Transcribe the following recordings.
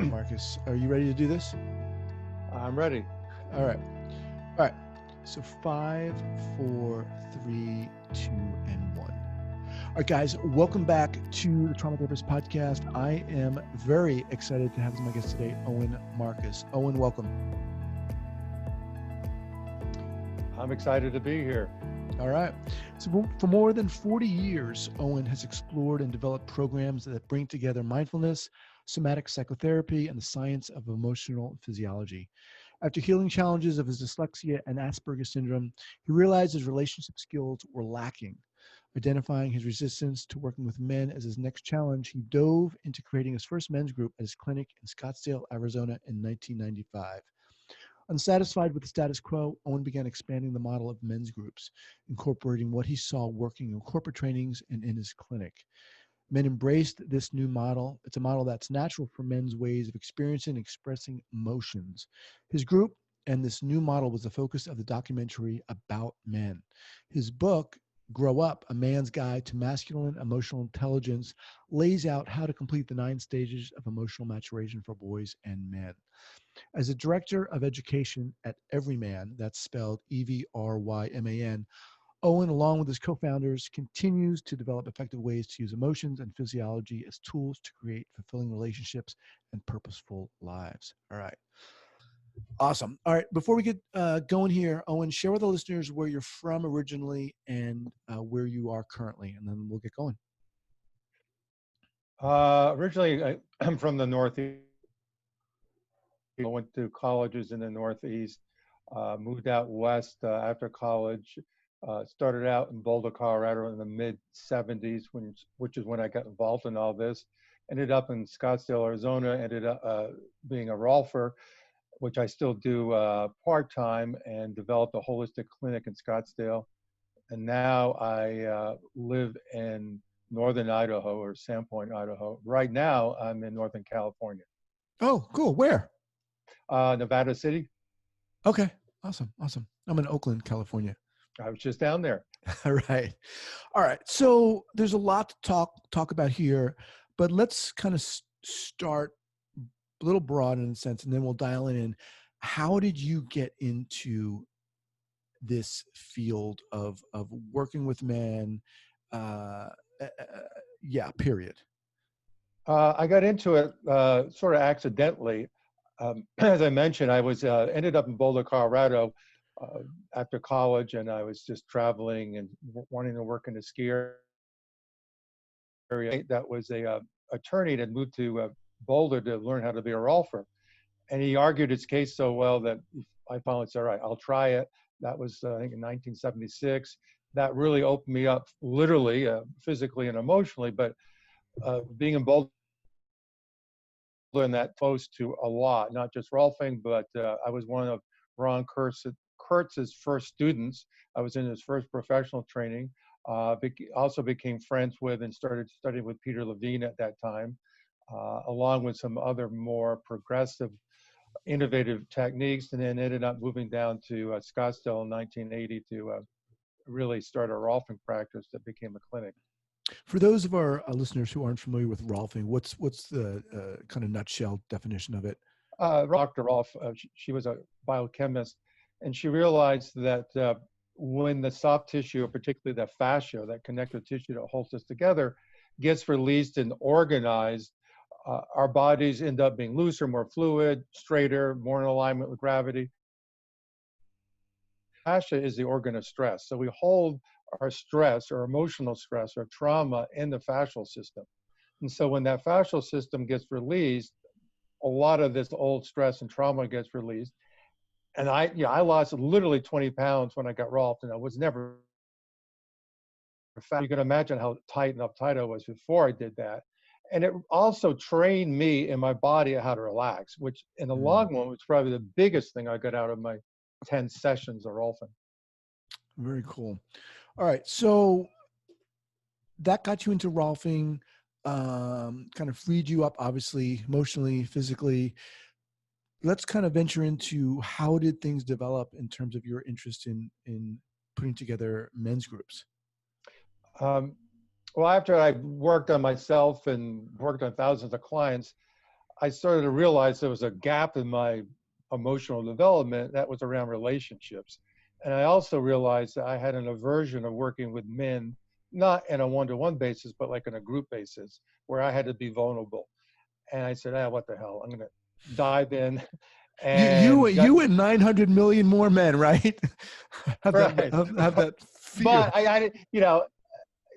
Owen Marcus. Are you ready to do this? I'm ready. All right. All right. So 5, 4, 3, 2, and 1. All right, guys, welcome back to the Trauma Therapist Podcast. I am very excited to have as my guest today, Owen Marcus. Owen, welcome. I'm excited to be here. All right. So for more than 40 years, Owen has explored and developed programs that bring together mindfulness, somatic psychotherapy, and the science of emotional physiology. After healing challenges of his dyslexia and Asperger syndrome, he realized his relationship skills were lacking. Identifying his resistance to working with men as his next challenge, he dove into creating his first men's group at his clinic in Scottsdale, Arizona in 1995. Unsatisfied with the status quo, Owen began expanding the model of men's groups, incorporating what he saw working in corporate trainings and in his clinic. Men embraced this new model. It's a model that's natural for men's ways of experiencing and expressing emotions. His group and this new model was the focus of the documentary About Men. His book, Grow Up, A Man's Guide to Masculine Emotional Intelligence, lays out how to complete the 9 stages of emotional maturation for boys and men. As a director of education at Everyman, that's spelled Everyman, Owen, along with his co-founders, continues to develop effective ways to use emotions and physiology as tools to create fulfilling relationships and purposeful lives. All right. Awesome. All right. Before we get going here, Owen, share with the listeners where you're from originally and where you are currently, and then we'll get going. Originally, I'm from the Northeast. I went to colleges in the Northeast, moved out west after college, started out in Boulder, Colorado in the mid-'70s, which is when I got involved in all this. Ended up in Scottsdale, Arizona, ended up being a rolfer, which I still do part-time, and developed a holistic clinic in Scottsdale. And now I live in northern Idaho, or Sandpoint, Idaho. Right now, I'm in Northern California. Oh, cool. Where? Nevada City. Okay. Awesome. I'm in Oakland, California. I was just down there. All right. So there's a lot to talk about here, but let's kind of start a little broad in a sense, and then we'll dial in. How did you get into this field of working with men? Period. I got into it sort of accidentally. As I mentioned, I was ended up in Boulder, Colorado after college, and I was just traveling and wanting to work in the ski area. That was a attorney that moved to Boulder to learn how to be a rolfer, and he argued his case so well that I finally said, "All right, I'll try it." That was I think in 1976. That really opened me up, literally, physically and emotionally. But being in Boulder and that close to a lot, not just rolfing, but I was one of Ron Kurtz's first students. I was in his first professional training. Also became friends with and started studying with Peter Levine at that time, along with some other more progressive, innovative techniques, and then ended up moving down to Scottsdale in 1980 to really start a rolfing practice that became a clinic. For those of our listeners who aren't familiar with rolfing, what's the kind of nutshell definition of it? Dr. Rolf, she was a biochemist, and she realized that when the soft tissue, particularly the fascia, that connective tissue that holds us together, gets released and organized, our bodies end up being looser, more fluid, straighter, more in alignment with gravity. Fascia is the organ of stress. So we hold our stress or emotional stress or trauma in the fascial system. And so when that fascial system gets released, a lot of this old stress and trauma gets released. And I lost literally 20 pounds when I got rolfed, and I was never fat. You can imagine how tight and uptight I was before I did that. And it also trained me in my body how to relax, which in the long run was probably the biggest thing I got out of my 10 sessions of rolfing. Very cool. All right. So that got you into rolfing, kind of freed you up, obviously, emotionally, physically. Let's kind of venture into how did things develop in terms of your interest in putting together men's groups? Well, after I worked on myself and worked on thousands of clients, I started to realize there was a gap in my emotional development that was around relationships. And I also realized that I had an aversion of working with men, not in a one-to-one basis, but like in a group basis, where I had to be vulnerable. And I said, what the hell? I'm going to dive in and got You and 900 million more men, right? have that right. have that fear. But I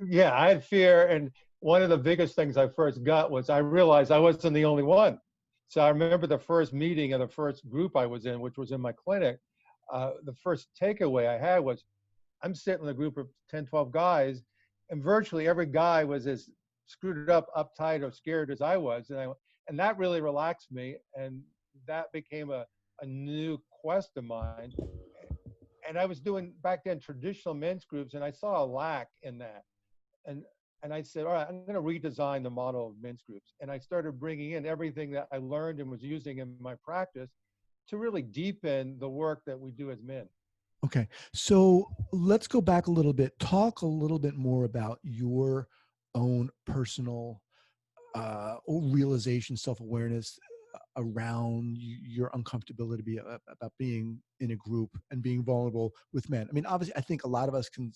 yeah, I had fear. And one of the biggest things I first got was I realized I wasn't the only one. So I remember the first meeting of the first group I was in, which was in my clinic. The first takeaway I had was I'm sitting in a group of 10, 12 guys, and virtually every guy was as screwed up, uptight, or scared as I was. And that really relaxed me. And that became a new quest of mine. And I was doing back then traditional men's groups, and I saw a lack in that. And and I said, all right, I'm going to redesign the model of men's groups. And I started bringing in everything that I learned and was using in my practice to really deepen the work that we do as men. Okay, so let's go back a little bit. Talk a little bit more about your own personal realization, self-awareness around your uncomfortability about being in a group and being vulnerable with men. I mean, obviously, I think a lot of us can,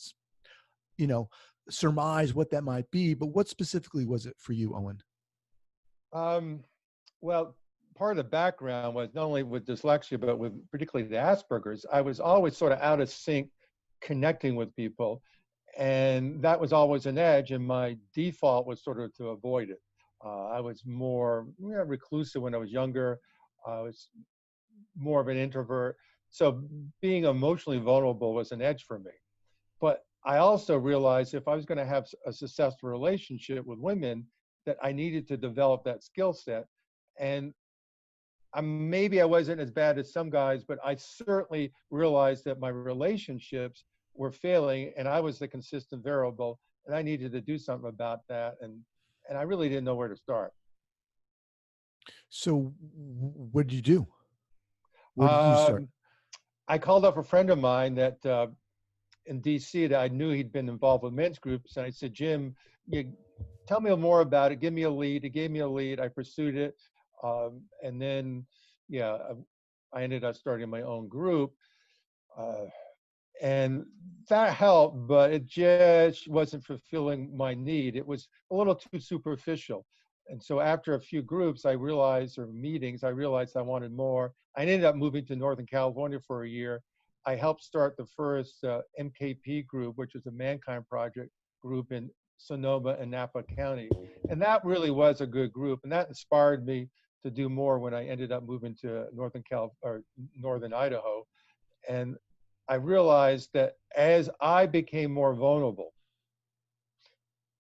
you know, surmise what that might be, but what specifically was it for you, Owen? Well, part of the background was not only with dyslexia, but with particularly the Asperger's. I was always sort of out of sync connecting with people. And that was always an edge. And my default was sort of to avoid it. I was more reclusive when I was younger. I was more of an introvert. So being emotionally vulnerable was an edge for me. But I also realized if I was going to have a successful relationship with women, that I needed to develop that skill set. And maybe I wasn't as bad as some guys, but I certainly realized that my relationships were failing and I was the consistent variable and I needed to do something about that. And I really didn't know where to start. So what did you do? Where did you start? Um, I called up a friend of mine that in DC that I knew he'd been involved with men's groups. And I said, Jim, tell me more about it. Give me a lead. He gave me a lead. I pursued it. And then, yeah, I ended up starting my own group. And that helped, but it just wasn't fulfilling my need. It was a little too superficial. And so after a few groups, I realized, or meetings, I realized I wanted more. I ended up moving to Northern California for a year. I helped start the first MKP group, which is a Mankind Project group in Sonoma and Napa County. And that really was a good group. And that inspired me to do more when I ended up moving to Northern Idaho. And I realized that as I became more vulnerable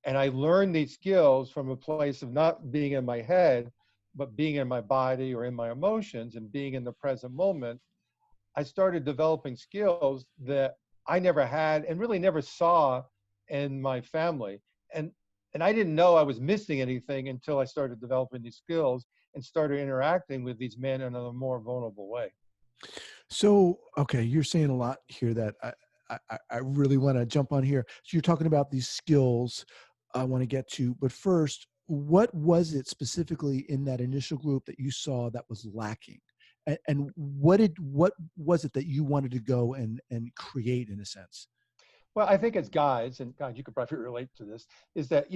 and I learned these skills from a place of not being in my head, but being in my body or in my emotions and being in the present moment, I started developing skills that I never had and really never saw in my family. And I didn't know I was missing anything until I started developing these skills and started interacting with these men in a more vulnerable way. So, okay, you're saying a lot here that I really want to jump on here. So you're talking about these skills I want to get to, but first, what was it specifically in that initial group that you saw that was lacking? And what was it that you wanted to go and create in a sense? Well, I think as guys, and God, you could probably relate to this, is that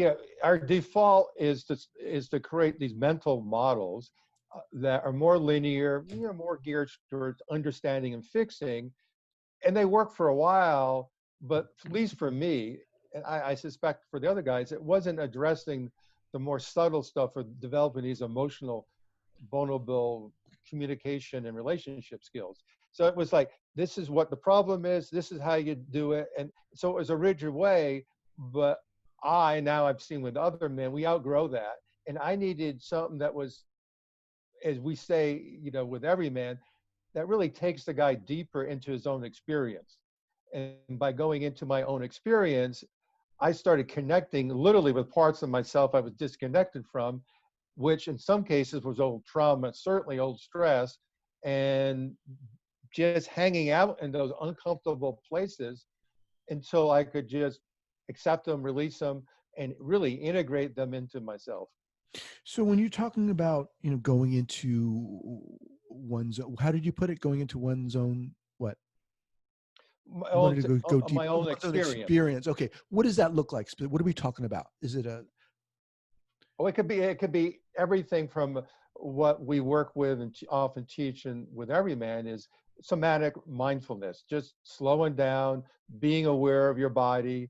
our default is to create these mental models that are more linear, more geared towards understanding and fixing, and they work for a while. But at least for me, and I suspect for the other guys, it wasn't addressing the more subtle stuff of developing these emotional, vulnerable communication and relationship skills. So it was like, this is what the problem is, this is how you do it. And so it was a rigid way, but now I've seen with other men, we outgrow that. And I needed something that was, as we say, with every man, that really takes the guy deeper into his own experience. And by going into my own experience, I started connecting literally with parts of myself I was disconnected from, which in some cases was old trauma, certainly old stress, and just hanging out in those uncomfortable places until I could just accept them, release them, and really integrate them into myself. So when you're talking about, going into one's, how did you put it? Going into one's own, what? My You own, wanted to go deep, my own one's own experience. experience. Okay. What does that look like? What are we talking about? Is it Well, it could be everything from what we work with and often teach and with every man is somatic mindfulness, just slowing down, being aware of your body,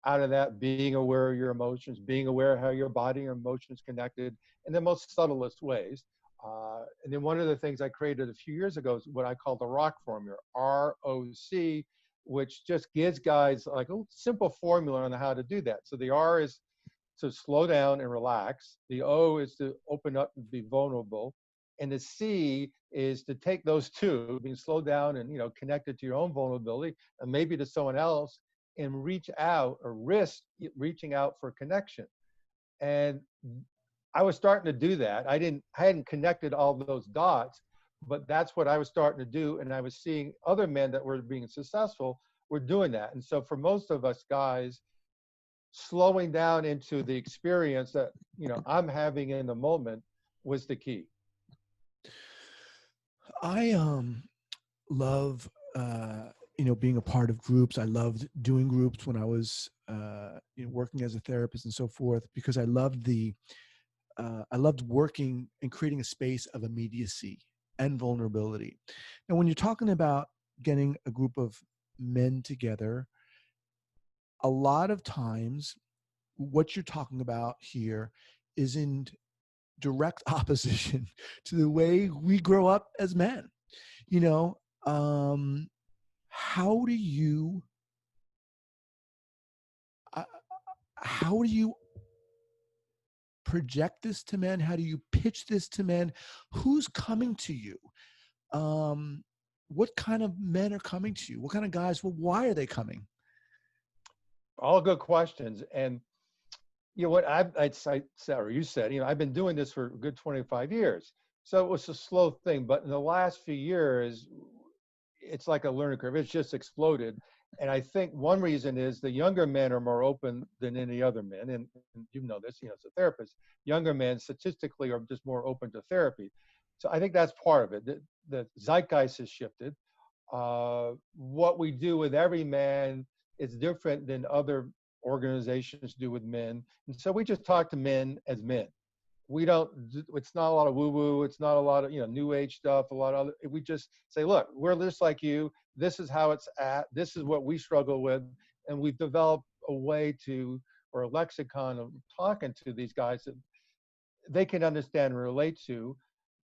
out of that being aware of your emotions, being aware of how your body and emotions connected in the most subtlest ways. And then one of the things I created a few years ago is what I call the ROC formula, ROC, which just gives guys like a simple formula on how to do that. So the R is to slow down and relax. The O is to open up and be vulnerable. And the C is to take those two, being slow down and connected to your own vulnerability and maybe to someone else and reach out or risk reaching out for connection. And I was starting to do that. I hadn't connected all those dots, but that's what I was starting to do. And I was seeing other men that were being successful were doing that. And so for most of us guys, slowing down into the experience that I'm having in the moment was the key. I love being a part of groups. I loved doing groups when I was working as a therapist and so forth, because I loved working and creating a space of immediacy and vulnerability. And when you're talking about getting a group of men together, a lot of times what you're talking about here is in direct opposition to the way we grow up as men. You know, um, how do you uh, how do you project this to men? How do you pitch this to men? Who's coming to you? Um, what kind of men are coming to you? What kind of guys? Well, why are they coming? All good questions. And what I'd say, or you said, I've been doing this for a good 25 years. So it was a slow thing. But in the last few years, it's like a learning curve. It's just exploded. And I think one reason is the younger men are more open than any other men. And you know this, as a therapist, younger men statistically are just more open to therapy. So I think that's part of it. The zeitgeist has shifted. What we do with every man is different than other organizations do with men. And so we just talk to men as men. We don't, it's not a lot of woo woo. It's not a lot of, new age stuff, a lot of other, we just say, look, we're just like you. This is how it's at. This is what we struggle with. And we've developed a way to, or a lexicon of talking to these guys that they can understand and relate to.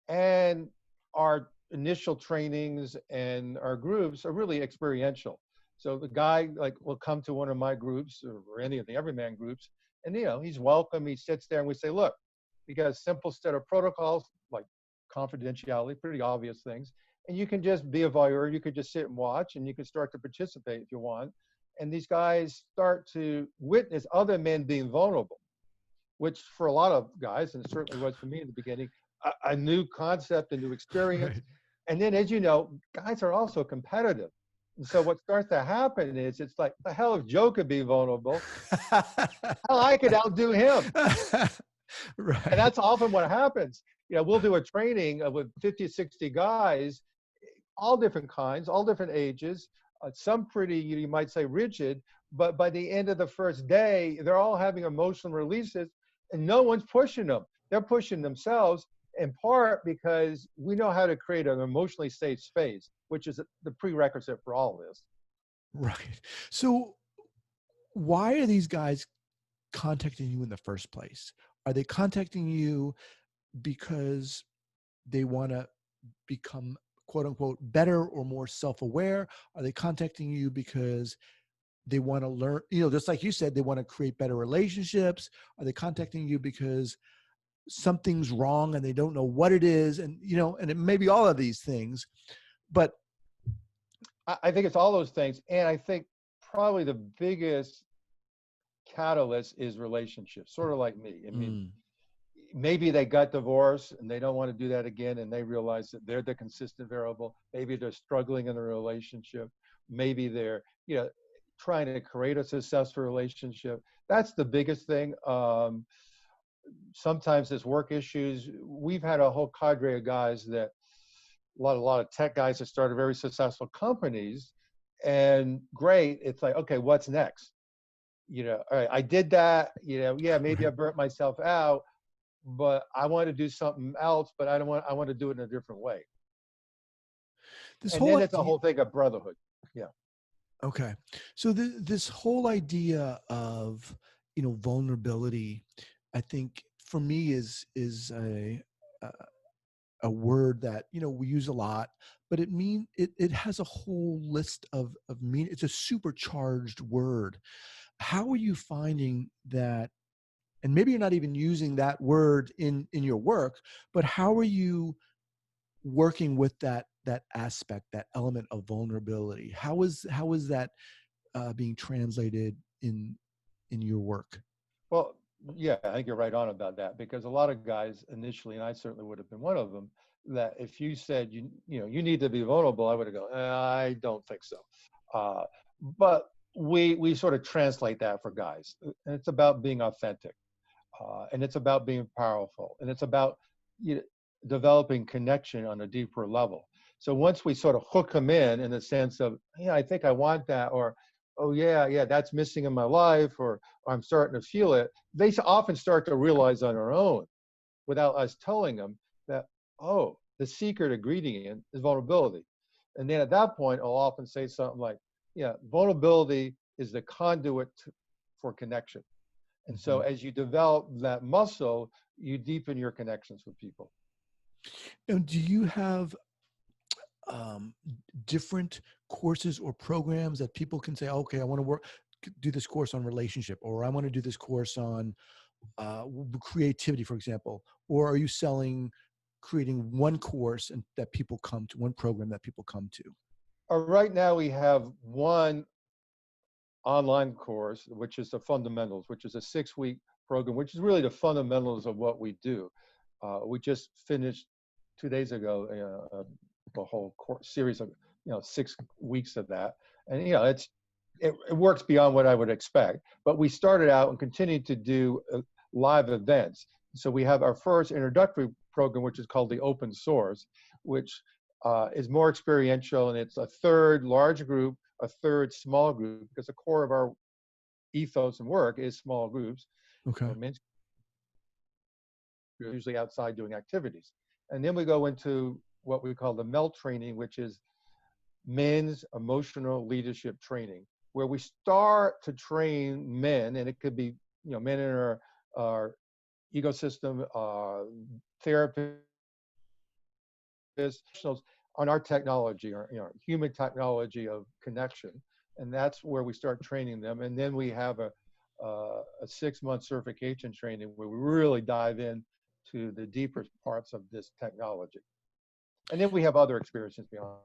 And our initial trainings and our groups are really experiential. So the guy like will come to one of my groups or any of the everyman groups, and he's welcome. He sits there, and we say, look, we got a simple set of protocols like confidentiality, pretty obvious things, and you can just be a voyeur. You could just sit and watch, and you can start to participate if you want. And these guys start to witness other men being vulnerable, which for a lot of guys, and it certainly was for me in the beginning, a new concept, a new experience. Right. And then, as you know, guys are also competitive. And so what starts to happen is it's like, the hell if Joe could be vulnerable, hell, I could outdo him. And Right. that's often what happens. We'll do a training with 50, 60 guys, all different kinds, all different ages, some pretty, you might say, rigid, but by the end of the first day, they're all having emotional releases and no one's pushing them. They're pushing themselves, in part because we know how to create an emotionally safe space, which is the prerequisite for all of this. Right. So why are these guys contacting you in the first place? Are they contacting you because they want to become, quote unquote, better or more self-aware? Are they contacting you because they want to learn, just like you said, they want to create better relationships? Are they contacting you because something's wrong and they don't know what it is? And, and it may be all of these things, but I think it's all those things. And I think probably the biggest catalyst is relationships, sort of like me. I mean, mm, maybe they got divorced and they don't want to do that again, and they realize that they're the consistent variable. Maybe they're struggling in a relationship. Maybe they're trying to create a successful relationship. That's the biggest thing. Sometimes it's work issues. We've had a whole cadre of guys that a lot of tech guys that started very successful companies, and great. It's like, okay, what's next? All right, I did that. Yeah, maybe I Right. burnt myself out, but I want to do something else. But I don't want. I want to do it in a different way. This And whole then it's a idea. whole thing of brotherhood. Yeah. Okay. So this whole idea of, vulnerability, I think for me is a a word that, we use a lot, but it has a whole list of mean. It's a supercharged word. How are you finding that? And maybe you're not even using that word in your work, but how are you working with that aspect, that element of vulnerability? How is that being translated in your work? Well, yeah, I think you're right on about that because a lot of guys initially, and I certainly would have been one of them, that if you said you need to be vulnerable, I would have gone, I don't think so. Uh, but we sort of translate that for guys, and it's about being authentic, and it's about being powerful, and it's about you know, developing connection on a deeper level. So once we sort of hook them in the sense of, yeah, I think I want that, or oh yeah, that's missing in my life, or I'm starting to feel it, they often start to realize on their own without us telling them that, oh, the secret ingredient is vulnerability. And then at that point, I'll often say something like, yeah, vulnerability is the conduit for connection. And so Mhm. as you develop that muscle, you deepen your connections with people. And do you have um, different courses or programs that people can say, okay, I want to do this course on relationship, or I want to do this course on creativity, for example? Or are you creating one course and that people come to, one program that people come to? Right now, we have one online course, which is the fundamentals, which is a 6-week program, which is really the fundamentals of what we do. We just finished 2 days ago the whole series of 6 weeks of that, and it works beyond what I would expect. But we started out and continued to do live events. So we have our first introductory program, which is called the Open Source, which is more experiential, and it's a third large group, a third small group, because the core of our ethos and work is small groups. Okay. Men's groups usually outside doing activities. And then we go into what we call the MELT training, which is men's emotional leadership training, where we start to train men, and it could be men in our ecosystem, therapists, professionals on our technology, or human technology of connection, and that's where we start training them. And then we have a 6-month certification training where we really dive in to the deeper parts of this technology. And then we have other experiences beyond.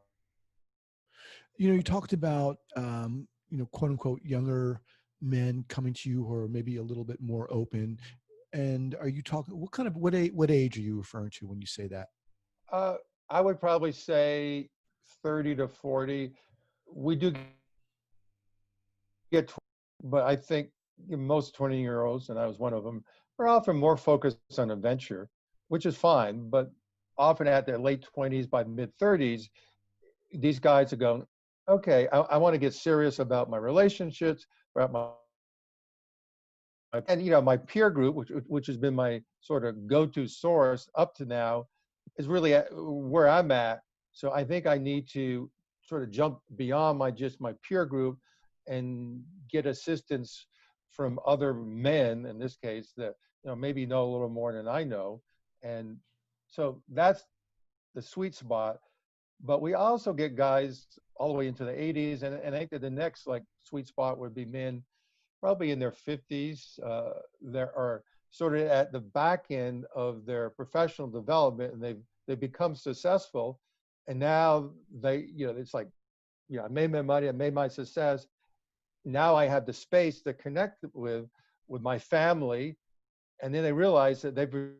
You talked about, quote unquote, younger men coming to you who are maybe a little bit more open. And are you talking, what age are you referring to when you say that? Uh, I would probably say 30 to 40. We do get, but I think most 20-year-olds, and I was one of them, are often more focused on adventure, which is fine. But often at their late 20s, by mid 30s, these guys are going, okay, I want to get serious about my relationships, about and my peer group, which has been my sort of go-to source up to now, is really where I'm at. So I think I need to sort of jump beyond my peer group and get assistance from other men in this case that maybe know a little more than I know. And so that's the sweet spot. But we also get guys all the way into the 80s, and I think that the next like sweet spot would be men probably in their 50s. That are sort of at the back end of their professional development, and they've become successful, and now it's like, I made my money, I made my success. Now I have the space to connect with my family, and then they realize that they've been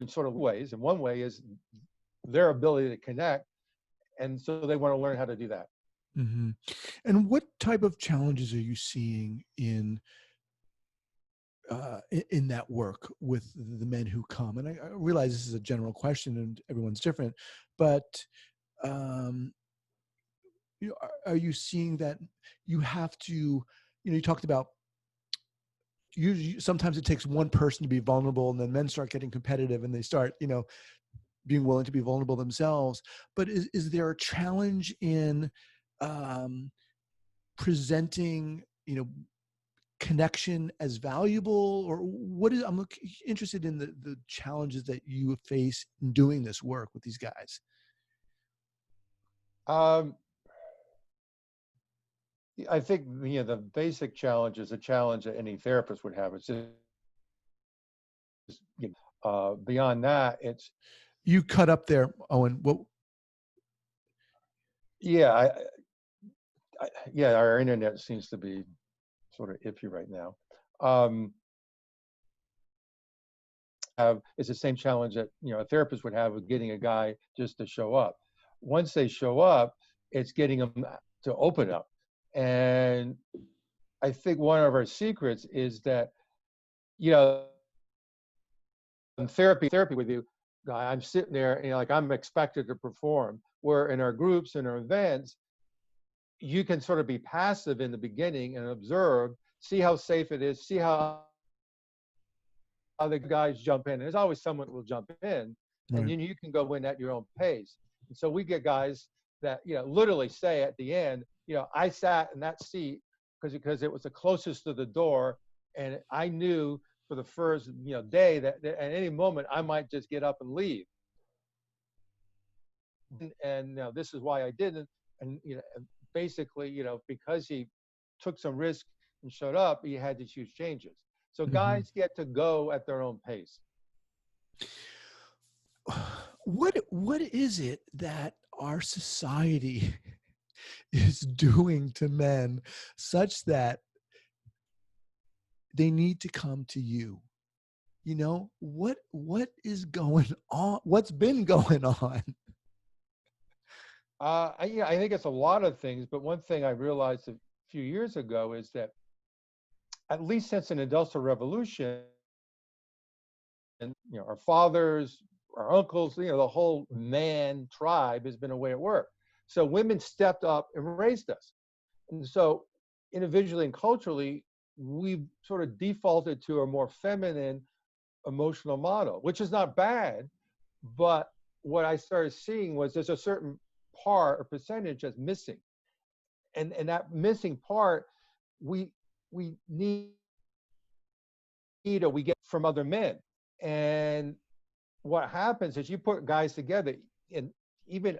sort of ways, and one way is their ability to connect, and so they want to learn how to do that. Hmm. And what type of challenges are you seeing in in that work with the men who come? And I realize this is a general question and everyone's different, but um, are you seeing that you have to, you talked about usually sometimes it takes one person to be vulnerable, and then men start getting competitive and they start, being willing to be vulnerable themselves. But is there a challenge in um, presenting, connection as valuable, or what is, I'm interested in the challenges that you face in doing this work with these guys. Um, I think the basic challenge is a challenge that any therapist would have. It's just beyond that, it's You cut up there, Owen. What? yeah, yeah. Our internet seems to be sort of iffy right now. Um, it's the same challenge that a therapist would have with getting a guy just to show up. Once they show up, it's getting them to open up. And I think one of our secrets is that you know in therapy with you, guy, I'm sitting there and like I'm expected to perform. Where in our groups and our events, you can sort of be passive in the beginning and observe, see how safe it is, see how other guys jump in. There's always someone who will jump in, and Right. then you can go in at your own pace. And so we get guys that literally say at the end, I sat in that seat because it was the closest to the door, and I knew for the first day that at any moment I might just get up and leave. And this is why I didn't. And basically, because he took some risk and showed up, he had these huge changes. So Mm-hmm. guys get to go at their own pace. What is it that our society is doing to men such that they need to come to you? What is going on? What's been going on? I think it's a lot of things, but one thing I realized a few years ago is that at least since an industrial revolution, and our fathers, our uncles, the whole man tribe has been a way at work. So women stepped up and raised us. And so individually and culturally, we've sort of defaulted to a more feminine emotional model, which is not bad. But what I started seeing was there's a certain part or percentage that's missing. And that missing part, we need or we get from other men. And what happens is you put guys together, and even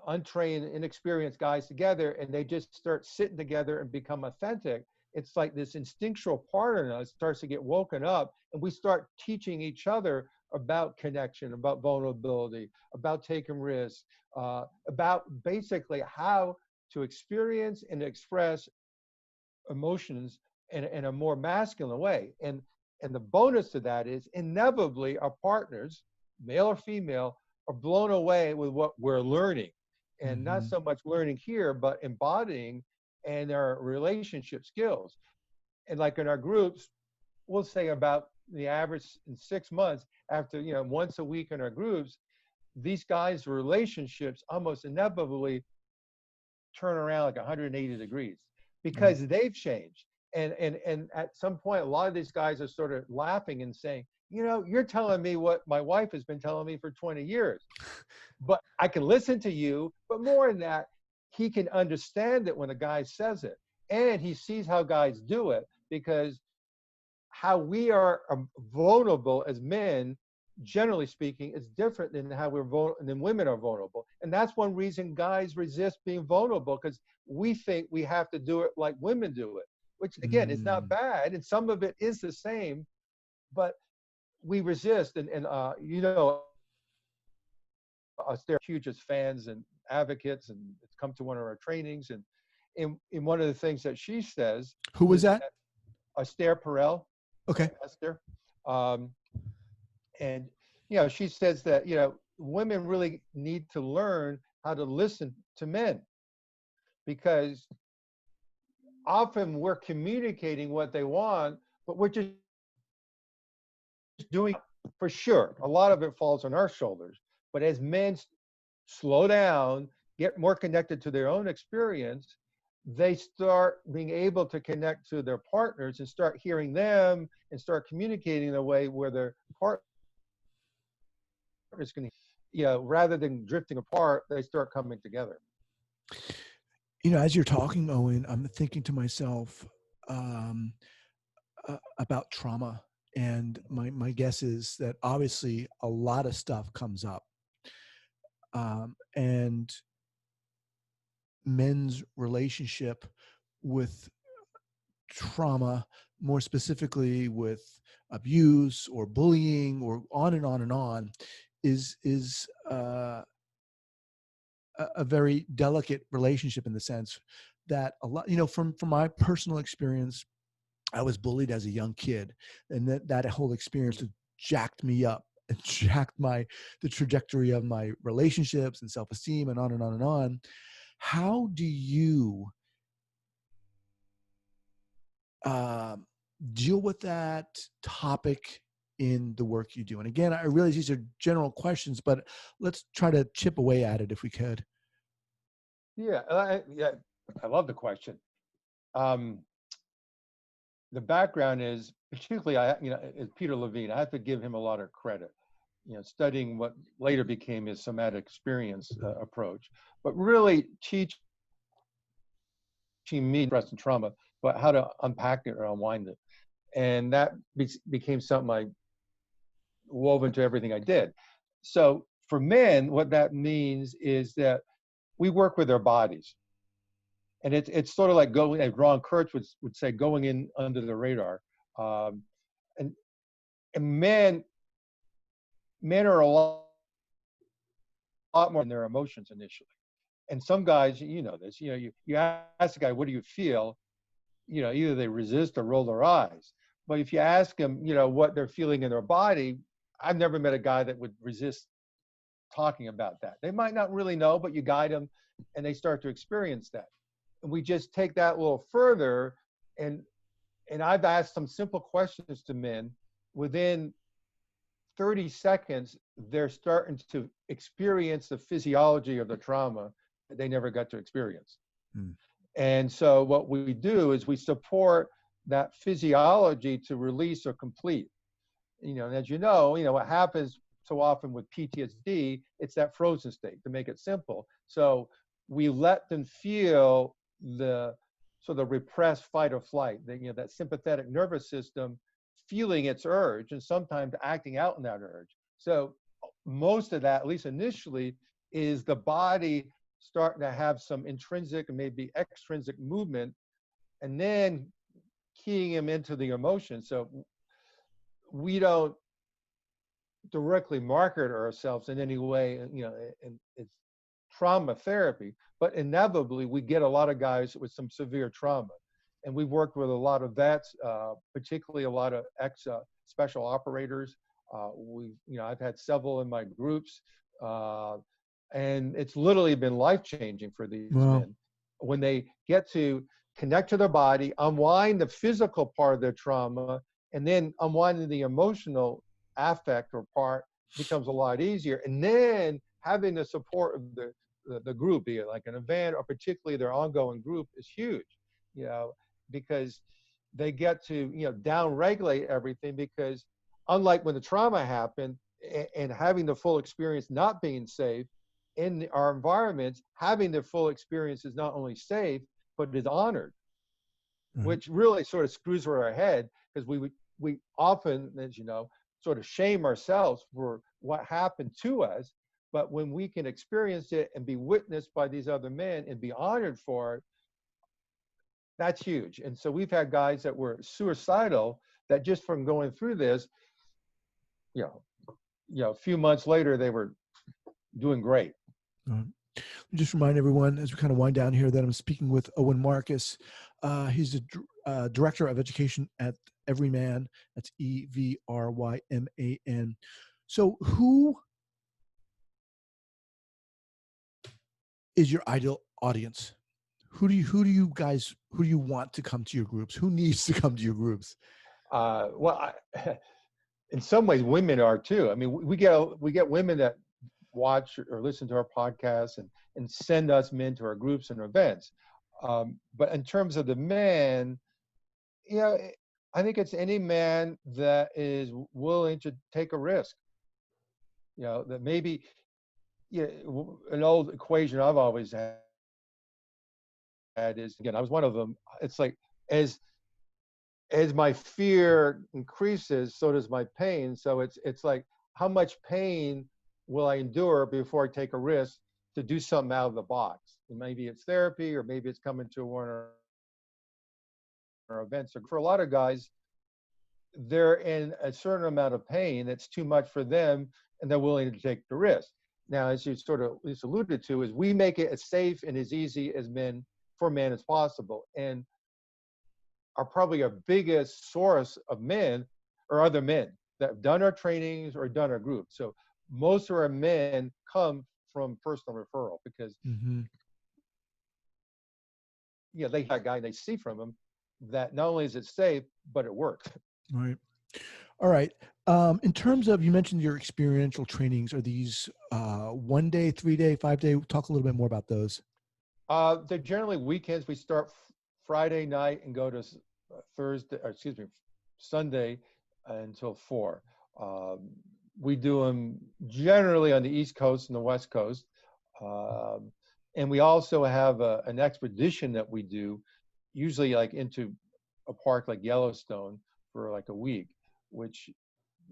untrained, inexperienced guys together, and they just start sitting together and become authentic. It's like this instinctual part in us starts to get woken up, and we start teaching each other about connection, about vulnerability, about taking risks, about basically how to experience and express emotions in a more masculine way. And the bonus to that is inevitably our partners, male or female, are blown away with what we're learning. And not Mm-hmm. so much learning here, but embodying and our relationship skills. And like in our groups, we'll say about the average in 6 months after, once a week in our groups, these guys' relationships almost inevitably turn around like 180 degrees Wow. because they've changed. And at some point, a lot of these guys are sort of laughing and saying, you're telling me what my wife has been telling me for 20 years, but I can listen to you. But more than that, he can understand it when a guy says it, and he sees how guys do it, because how we are vulnerable as men, generally speaking, is different than how than women are vulnerable. And that's one reason guys resist being vulnerable, because we think we have to do it like women do it, which again is not Mm. bad, and some of it is the same, but we resist. And us, they're hugest fans and advocates, and it's come to one of our trainings. And in one of the things that she says Who was is that? that Esther Perel, Okay. Esther, um, and she says that women really need to learn how to listen to men, because often we're communicating what they want, but we're just doing, for sure. A lot of it falls on our shoulders. But as men slow down, get more connected to their own experience, they start being able to connect to their partners and start hearing them and start communicating in a way where their partners can, rather than drifting apart, they start coming together. As you're talking, Owen, I'm thinking to myself um, about trauma. And my guess is that obviously a lot of stuff comes up. And men's relationship with trauma, more specifically with abuse or bullying or on and on and on, is a very delicate relationship in the sense that a lot, from my personal experience, I was bullied as a young kid, and that whole experience jacked me up and jacked the trajectory of my relationships and self-esteem and on and on and on. How do you deal with that topic in the work you do? And again, I realize these are general questions, but let's try to chip away at it if we could. Yeah, I love the question. The background is particularly, is Peter Levine. I have to give him a lot of credit. Studying what later became his somatic experience approach, but really teaching me stress and trauma, but how to unpack it or unwind it. And that became something I wove into everything I did. So for men, what that means is that we work with our bodies. And it's sort of like going, as Ron Kurtz would say, going in under the radar. And men are a lot more in their emotions initially. And some guys, this, you ask a guy, what do you feel? Either they resist or roll their eyes. But if you ask them, what they're feeling in their body, I've never met a guy that would resist talking about that. They might not really know, but you guide them and they start to experience that. And we just take that a little further, and I've asked some simple questions to men. Within 30 seconds, they're starting to experience the physiology of the trauma that they never got to experience. And so what we do is we support that physiology to release or complete. And as what happens so often with PTSD, it's that frozen state, to make it simple. So we let them feel the sort of repressed fight or flight, that sympathetic nervous system feeling its urge and sometimes acting out in that urge. So most of that, at least initially, is the body starting to have some intrinsic and maybe extrinsic movement, and then keying him into the emotion. So we don't directly market ourselves in any way, and it's trauma therapy, but inevitably we get a lot of guys with some severe trauma. And we've worked with a lot of vets, particularly a lot of special operators. I've had several in my groups, and it's literally been life-changing for these men when they get to connect to their body, unwind the physical part of their trauma, and then unwinding the emotional affect or part becomes a lot easier. And then having the support of the group, be it like an event or particularly their ongoing group, is huge, because they get to, down-regulate everything, because unlike when the trauma happened and having the full experience not being safe, in our environments, having the full experience is not only safe, but is honored, which really sort of screws with our head, because we often, as you know, sort of shame ourselves for what happened to us. But when we can experience it and be witnessed by these other men and be honored for it, that's huge. And so we've had guys that were suicidal that just from going through this, a few months later, they were doing great. Just remind everyone as we kind of wind down here that I'm speaking with Owen Marcus. He's the Director of Education at Everyman. That's EVRYMAN. So who is your ideal audience? Who do you want to come to your groups? Who needs to come to your groups? In some ways, women are too. I mean, we get women that watch or listen to our podcasts and send us men to our groups and events. But in terms of the men, you know, I think it's any man that is willing to take a risk. You know, that maybe, an old equation I've always had is, again, I was one of them. It's like, as my fear increases, so does my pain. So it's like, how much pain will I endure before I take a risk to do something out of the box? And maybe it's therapy, or maybe it's coming to one of our events. For a lot of guys, they're in a certain amount of pain that's too much for them, and they're willing to take the risk. Now, as you sort of at least alluded to, is we make it as safe and as easy for men as possible. And probably our biggest source of men are other men that have done our trainings or done our groups. So most of our men come from personal referral, because they have a guy, and they see from him that not only is it safe, but it works. Right. All right. In terms of, you mentioned your experiential trainings, are these 1 day, 3 day, 5 day? Talk a little bit more about those. They're generally weekends. We start Friday night and go to Sunday until 4. We do them generally on the East Coast and the West Coast. And we also have an expedition that we do, usually like into a park like Yellowstone for like a week, which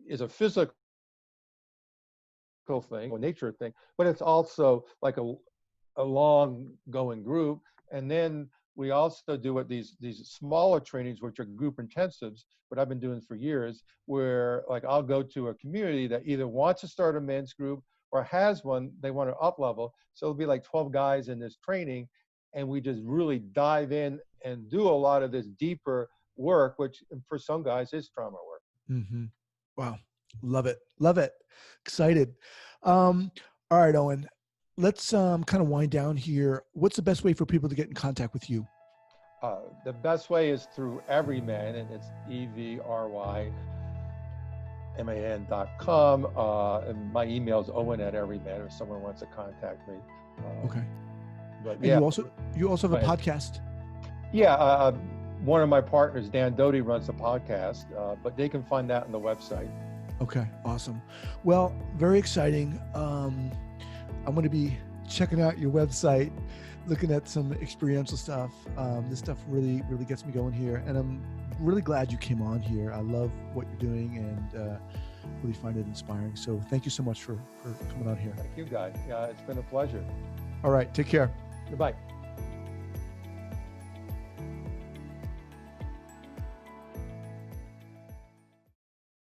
is a physical thing, a nature thing, but it's also like a long going group. And then we also do these smaller trainings, which are group intensives, but I've been doing for years, where like I'll go to a community that either wants to start a men's group or has one, they want to up level. So it'll be like 12 guys in this training, and we just really dive in and do a lot of this deeper work, which for some guys is trauma work. Mm-hmm. Wow. Love it. Love it. Excited. All right, Owen, let's kind of wind down here. What's the best way for people to get in contact with you? The best way is through Everyman, and it's everyman.com. And my email is owen@everyman if someone wants to contact me. Okay. But and you also have a podcast. Yeah. One of my partners, Dan Doty, runs the podcast, but they can find that on the website. Okay. Awesome. Well, very exciting. I'm going to be checking out your website, looking at some experiential stuff. This stuff really, really gets me going here. And I'm really glad you came on here. I love what you're doing and really find it inspiring. So thank you so much for coming on here. Thank you, guys. It's been a pleasure. All right. Take care. Goodbye.